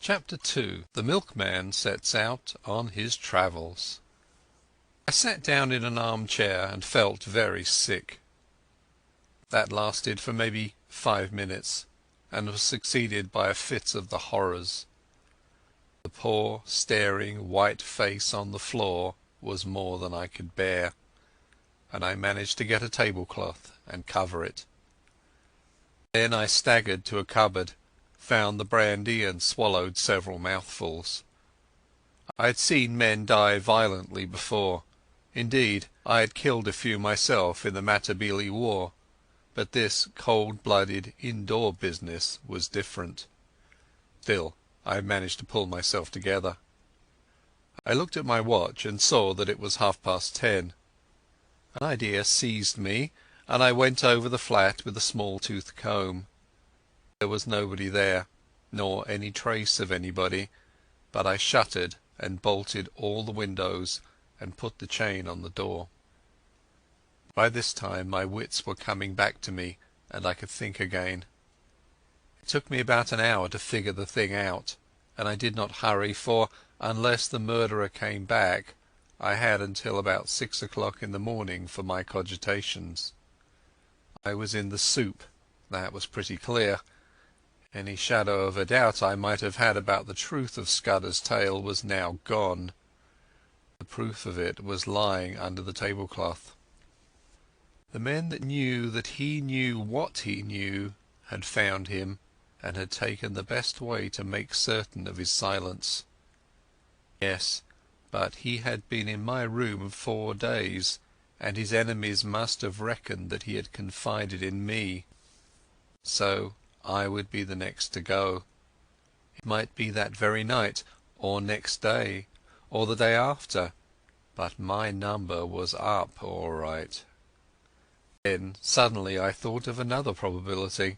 Chapter 2. The Milkman Sets Out on His Travels. I sat down in an armchair and felt very sick. That lasted for maybe 5 minutes, and was succeeded by a fit of the horrors. The poor, staring, white face on the floor was more than I could bear, and I managed to get a tablecloth and cover it. Then I staggered to a cupboard, found the brandy and swallowed several mouthfuls. I had seen men die violently before. Indeed, I had killed a few myself in the Matabele War, but this cold-blooded indoor business was different. Still, I managed to pull myself together. I looked at my watch and saw that it was 10:30. An idea seized me, and I went over the flat with a small-tooth comb. There was nobody there, nor any trace of anybody, but I shuttered and bolted all the windows and put the chain on the door. By this time my wits were coming back to me, and I could think again. It took me about an hour to figure the thing out, and I did not hurry, for unless the murderer came back, I had until about 6 o'clock in the morning for my cogitations. I was in the soup, that was pretty clear. Any shadow of a doubt I might have had about the truth of Scudder's tale was now gone. The proof of it was lying under the tablecloth. The men that knew that he knew what he knew had found him, and had taken the best way to make certain of his silence. Yes, but he had been in my room 4 days, and his enemies must have reckoned that he had confided in me. So I would be the next to go. It might be that very night, or next day, or the day after, but my number was up all right. Then suddenly I thought of another probability.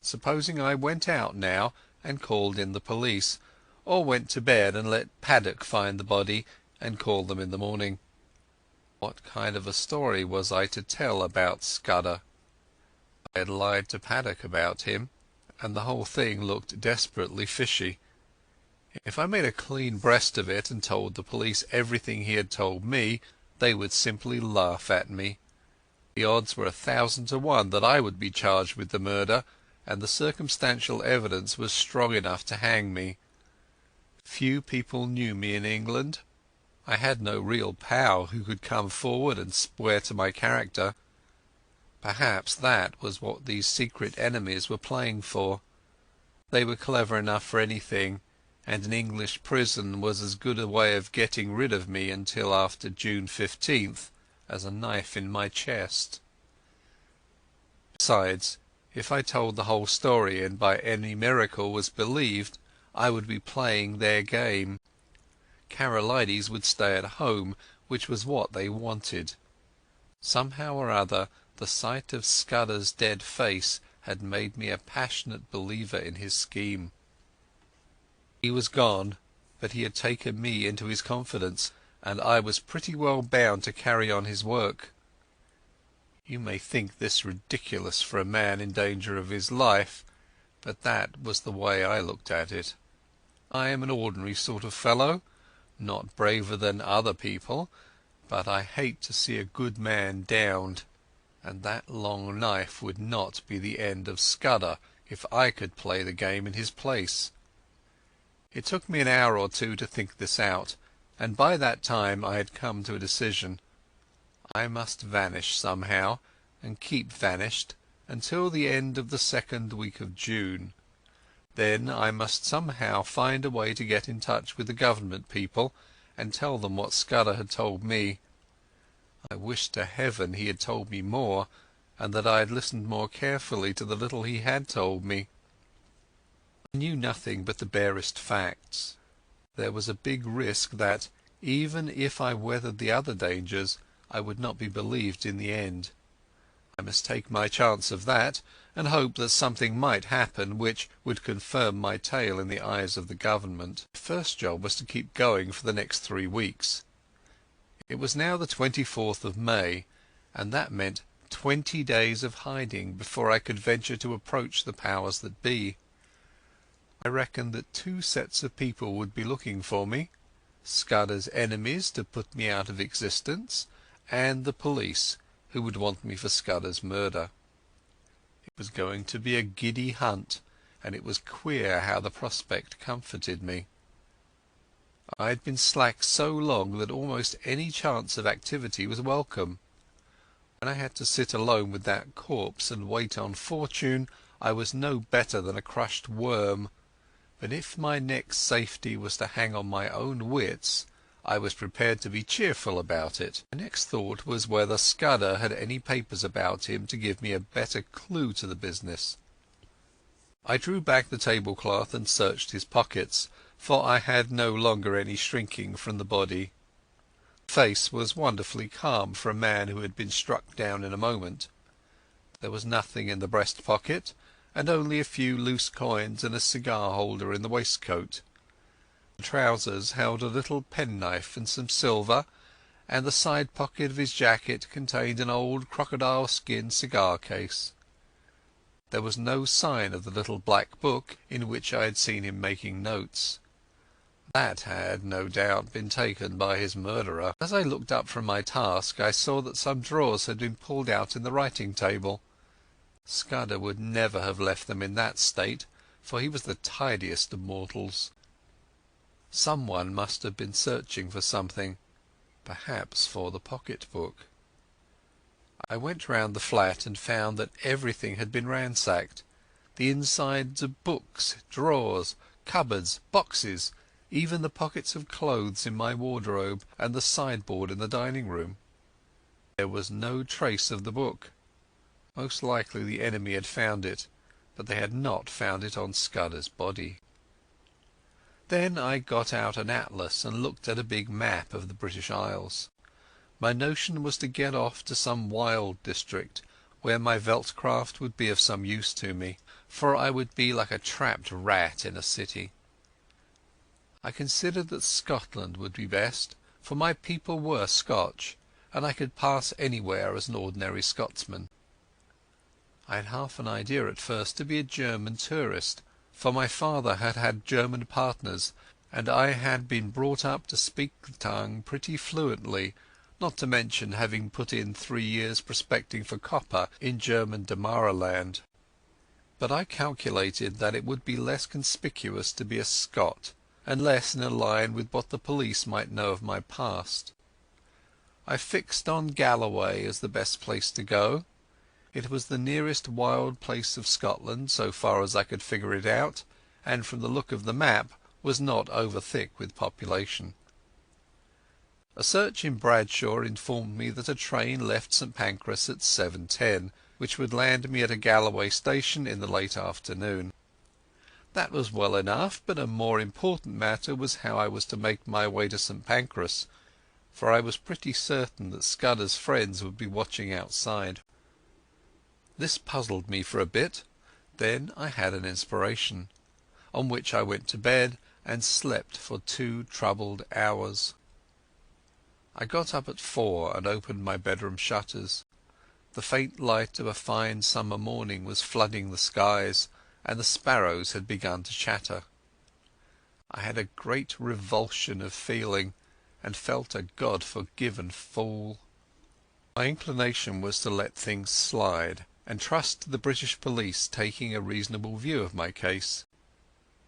Supposing I went out now and called in the police, or went to bed and let Paddock find the body and call them in the morning. What kind of a story was I to tell about Scudder? I had lied to Paddock about him, and the whole thing looked desperately fishy. If I made a clean breast of it and told the police everything he had told me, they would simply laugh at me. The odds were 1,000 to 1 that I would be charged with the murder, and the circumstantial evidence was strong enough to hang me. Few people knew me in England. I had no real pal who could come forward and swear to my character. Perhaps that was what these secret enemies were playing for. They were clever enough for anything, and an English prison was as good a way of getting rid of me until after June 15th as a knife in my chest. Besides, if I told the whole story and by any miracle was believed, I would be playing their game. Karolides would stay at home, which was what they wanted. Somehow or other, the sight of Scudder's dead face had made me a passionate believer in his scheme. He was gone, but he had taken me into his confidence, and I was pretty well bound to carry on his work. You may think this ridiculous for a man in danger of his life, but that was the way I looked at it. I am an ordinary sort of fellow, not braver than other people, but I hate to see a good man downed, and that long knife would not be the end of Scudder if I could play the game in his place. It took me an hour or two to think this out, and by that time I had come to a decision. I must vanish somehow, and keep vanished until the end of the 2nd week of June. Then I must somehow find a way to get in touch with the government people and tell them what Scudder had told me. I wished to heaven he had told me more, and that I had listened more carefully to the little he had told me. I knew nothing but the barest facts. There was a big risk that, even if I weathered the other dangers, I would not be believed in the end. I must take my chance of that, and hope that something might happen which would confirm my tale in the eyes of the government. My first job was to keep going for the next 3 weeks. It was now the 24th of May, and that meant 20 days of hiding before I could venture to approach the powers that be. I reckoned that two sets of people would be looking for me: Scudder's enemies to put me out of existence, and the police, who would want me for Scudder's murder. It was going to be a giddy hunt, and it was queer how the prospect comforted me. I had been slack so long that almost any chance of activity was welcome. When I had to sit alone with that corpse and wait on fortune, I was no better than a crushed worm, but if my next safety was to hang on my own wits, I was prepared to be cheerful about it. My next thought was whether Scudder had any papers about him to give me a better clue to the business. I drew back the tablecloth and searched his pockets, for I had no longer any shrinking from the body. The face was wonderfully calm for a man who had been struck down in a moment. There was nothing in the breast pocket, and only a few loose coins and a cigar-holder in the waistcoat. The trousers held a little penknife and some silver, and the side pocket of his jacket contained an old crocodile-skin cigar-case. There was no sign of the little black book in which I had seen him making notes. That had, no doubt, been taken by his murderer. As I looked up from my task I saw that some drawers had been pulled out in the writing-table. Scudder would never have left them in that state, for he was the tidiest of mortals. Someone must have been searching for something, perhaps for the pocket-book. I went round the flat and found that everything had been ransacked. The insides of books, drawers, cupboards, boxes, even the pockets of clothes in my wardrobe and the sideboard in the dining-room. There was no trace of the book. Most likely the enemy had found it, but they had not found it on Scudder's body. Then I got out an atlas and looked at a big map of the British Isles. My notion was to get off to some wild district, where my Veldcraft would be of some use to me, for I would be like a trapped rat in a city. I considered that Scotland would be best, for my people were Scotch, and I could pass anywhere as an ordinary Scotsman. I had half an idea at first to be a German tourist, for my father had had German partners, and I had been brought up to speak the tongue pretty fluently, not to mention having put in 3 years prospecting for copper in German Damaraland. But I calculated that it would be less conspicuous to be a Scot, and less in a line with what the police might know of my past. I fixed on Galloway as the best place to go. It was the nearest wild place of Scotland, so far as I could figure it out, and from the look of the map was not over thick with population. A search in Bradshaw informed me that a train left St Pancras at 7:10, which would land me at a Galloway station in the late afternoon. That was well enough, but a more important matter was how I was to make my way to St Pancras, for I was pretty certain that Scudder's friends would be watching outside. This puzzled me for a bit. Then I had an inspiration, on which I went to bed and slept for 2 troubled hours. I got up at 4 and opened my bedroom shutters. The faint light of a fine summer morning was flooding the skies, and the sparrows had begun to chatter. I had a great revulsion of feeling, and felt a God-forgiven fool. My inclination was to let things slide, and trust to the British police taking a reasonable view of my case.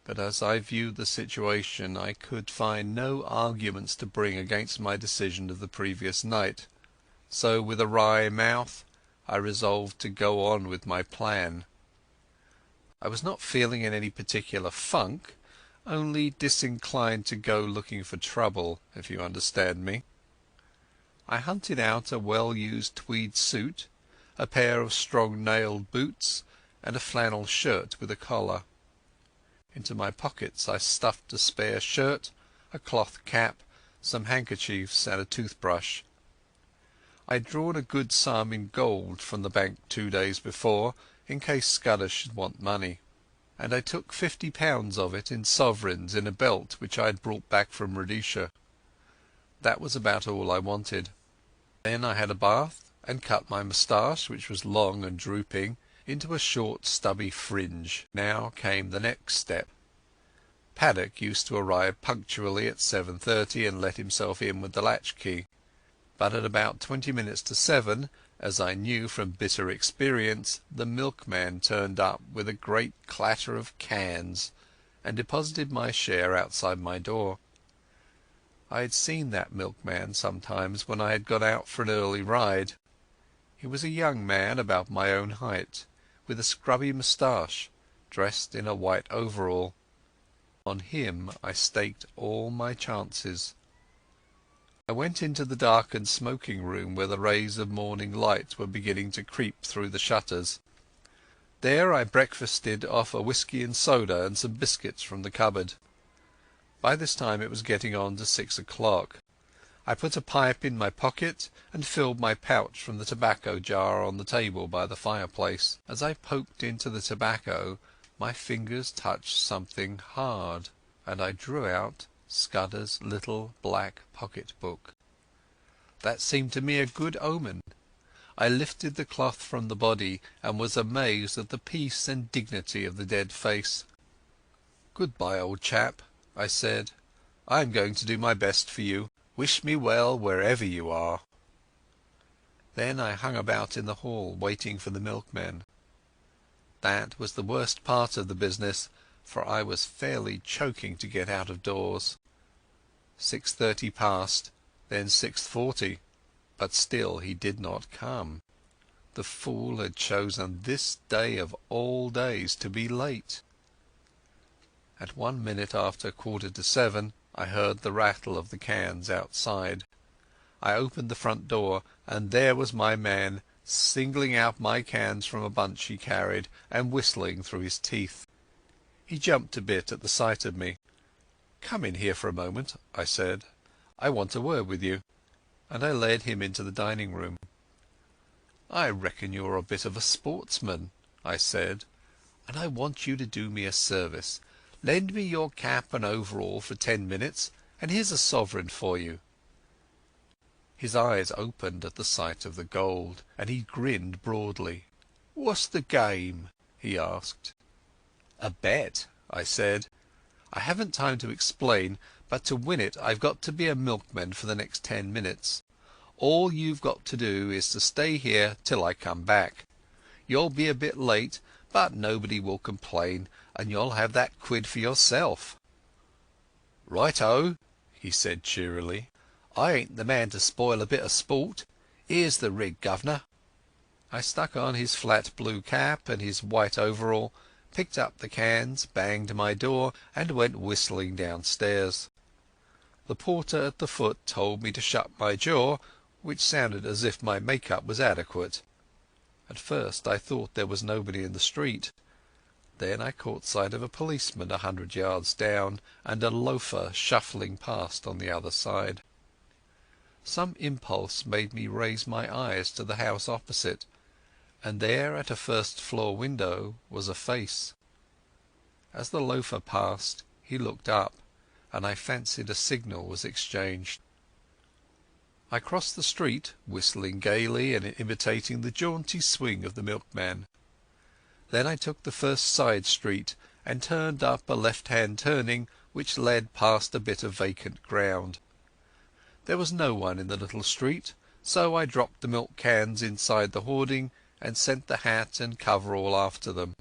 But as I viewed the situation I could find no arguments to bring against my decision of the previous night, so with a wry mouth I resolved to go on with my plan. I was not feeling in any particular funk, only disinclined to go looking for trouble, if you understand me. I hunted out a well-used tweed suit, a pair of strong-nailed boots, and a flannel shirt with a collar. Into my pockets I stuffed a spare shirt, a cloth cap, some handkerchiefs, and a toothbrush. I had drawn a good sum in gold from the bank 2 days before, in case Scudder should want money, and I took £50 of it in sovereigns in a belt which I had brought back from Rhodesia. That was about all I wanted. Then I had a bath and cut my moustache, which was long and drooping, into a short stubby fringe. Now came the next step. Paddock used to arrive punctually at 7:30 and let himself in with the latchkey. But at about 20 minutes to 7, as I knew from bitter experience, the milkman turned up with a great clatter of cans and deposited my share outside my door. I had seen that milkman sometimes when I had gone out for an early ride. He was a young man about my own height, with a scrubby moustache, dressed in a white overall. On him I staked all my chances. I went into the darkened smoking room where the rays of morning light were beginning to creep through the shutters. There I breakfasted off a whisky and soda and some biscuits from the cupboard. By this time it was getting on to 6 o'clock. I put a pipe in my pocket and filled my pouch from the tobacco jar on the table by the fireplace. As I poked into the tobacco, my fingers touched something hard, and I drew out Scudder's little black pocket-book. That seemed to me a good omen. I lifted the cloth from the body and was amazed at the peace and dignity of the dead face. "Good-bye, old chap," I said. "I am going to do my best for you. Wish me well wherever you are." Then I hung about in the hall waiting for the milkman. That was the worst part of the business, for I was fairly choking to get out of doors. 6:30 passed, then 6:40, but still he did not come. The fool had chosen this day of all days to be late. At 1 minute after 7:15 I heard the rattle of the cans outside. I opened the front door, and there was my man, singling out my cans from a bunch he carried and whistling through his teeth. He jumped a bit at the sight of me. "Come in here for a moment," I said. "I want a word with you," and I led him into the dining room. "I reckon you're a bit of a sportsman," I said, "and I want you to do me a service. Lend me your cap and overall for 10 minutes, and here's a sovereign for you." His eyes opened at the sight of the gold, and he grinned broadly. "What's the game?" he asked. "A bet," I said. "I haven't time to explain, but to win it I've got to be a milkman for the next 10 minutes. All you've got to do is to stay here till I come back. You'll be a bit late, but nobody will complain, and you'll have that quid for yourself." "Right-o," he said cheerily. "I ain't the man to spoil a bit of sport. Here's the rig, guv'nor." I stuck on his flat blue cap and his white overall, picked up the cans, banged my door, and went whistling downstairs. The porter at the foot told me to shut my jaw, which sounded as if my make-up was adequate. At first I thought there was nobody in the street. Then I caught sight of a policeman 100 yards down, and a loafer shuffling past on the other side. Some impulse made me raise my eyes to the house opposite, and there at a first-floor window was a face. As the loafer passed he looked up, and I fancied a signal was exchanged. I crossed the street, whistling gaily and imitating the jaunty swing of the milkman. Then I took the first side street and turned up a left-hand turning which led past a bit of vacant ground. There was no one in the little street, so I dropped the milk cans inside the hoarding and sent the hat and coverall after them.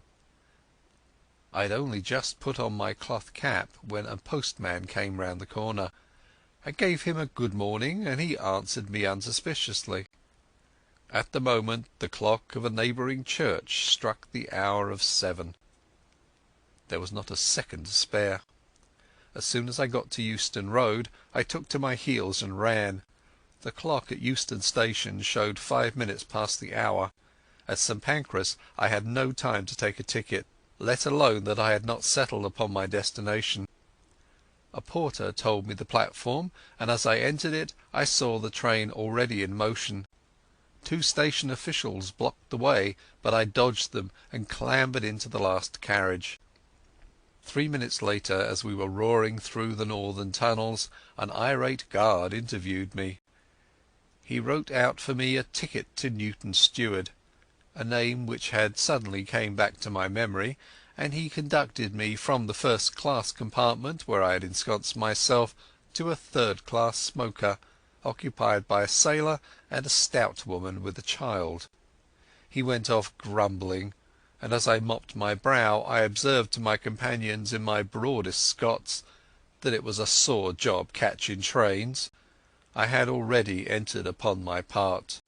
I had only just put on my cloth cap when a postman came round the corner. I gave him a good morning, and he answered me unsuspiciously. At the moment the clock of a neighbouring church struck the hour of 7. There was not a second to spare. As soon as I got to Euston Road I took to my heels and ran. The clock at Euston Station showed 5 minutes past the hour. At St Pancras I had no time to take a ticket, let alone that I had not settled upon my destination. A porter told me the platform, and as I entered it I saw the train already in motion. 2 station officials blocked the way, but I dodged them and clambered into the last carriage. 3 minutes later, as we were roaring through the northern tunnels, an irate guard interviewed me. He wrote out for me a ticket to Newton Stewart, a name which had suddenly come back to my memory, and he conducted me from the first-class compartment where I had ensconced myself to a third-class smoker, occupied by a sailor and a stout woman with a child. He went off grumbling, and as I mopped my brow I observed to my companions in my broadest Scots that it was a sore job catching trains. I had already entered upon my part.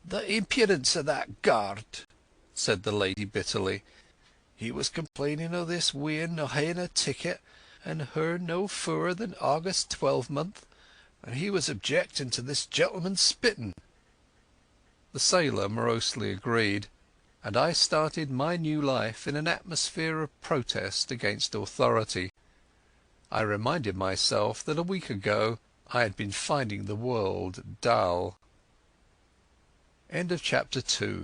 "The impudence of that guard!" said the lady bitterly. "He was complaining o' this wean no haeing a ticket, and her no fooer than August 12th, and he was objecting to this gentleman's spitting." The sailor morosely agreed, and I started my new life in an atmosphere of protest against authority. I reminded myself that a week ago I had been finding the world dull. End of chapter 2